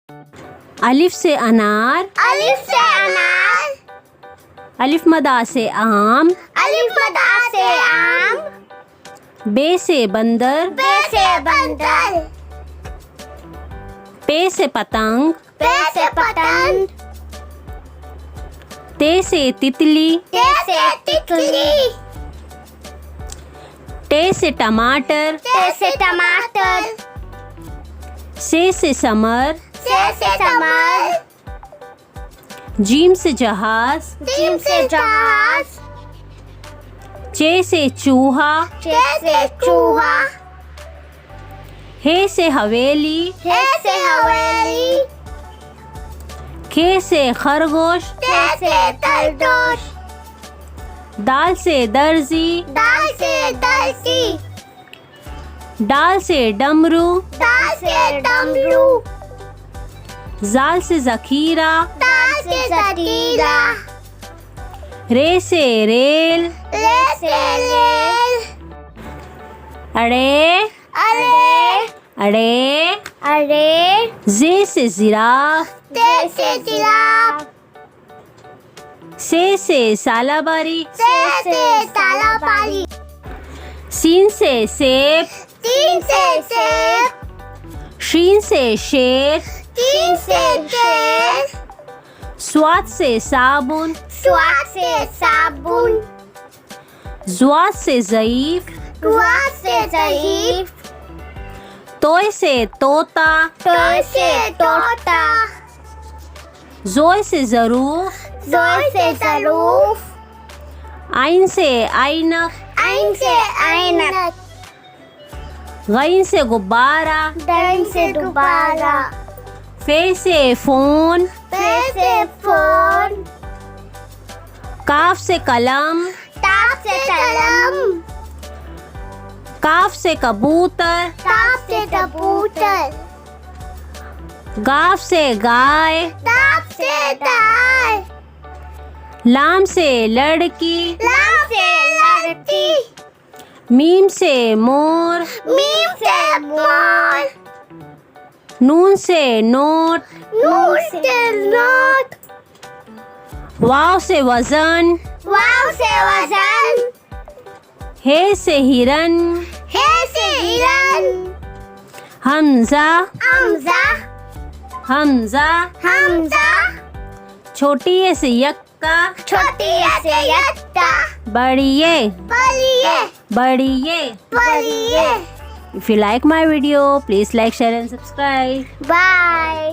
अलिफ से अनार, अलिफ से अनार, अलिफ मदा से आम, अलिफ मदा से आम, बे से बंदर, बे से बंदर, पे से पतंग, पे से पतंग, ते से तितली, ते से तितली, टे से टमाटर, ते से टमाटर, से समर, से समर, जीम से जहाज, जीम से जहाज, चे से चूहा, चे से चूहा, हे से हवेली, हे से हवेली, खे से खरगोश, ते से तरदोश, दाल से दर्जी, दाल से दर्जी, डाल से डमरू, दाल से डमरू, जाल से जखीरा, दाल से जकीरा, रे से रेल, ले से लेल, अड़े अरे अड़े, अरे, जे से जिराफ, ते से जिराफ, से सालाबारी, से सालाबारी, सीन से सेब, तीन से सेब, शीन से शेर, तीन से शेर, स्वाद से साबुन, स्वाद से साबुन, जुआद से ज़ईफ, रुआ से ज़ईफ, तोय से तोता, तोय से तोता, जोय से ज़रूफ, जोय से ज़रूफ, आइन से आइनक, आइन से ऐनक, गइन से गुब्बारा, दन से दोबारा, फे से फ़ोन, पे से फोन, काफ से कलम, ताप से कलम, काफ से कबूतर, ताप से कबूतर, गाफ से गाय, ताप से गाय, लाम से लड़की, लाम से लड़की, मीम से मोर, मीम से मोर, नून से नोट, नून से नोट, वाव से वजन, वाव से वजन, हे से हिरन, हे से हिरन, हमजा हमजा, हमजा, हमजा, छोटी ए से यक्का, छोटी से यत्ता, बड़ी ए, बलिए, बड़ी ए। बलिए, If you like my video, please like, share and subscribe. Bye.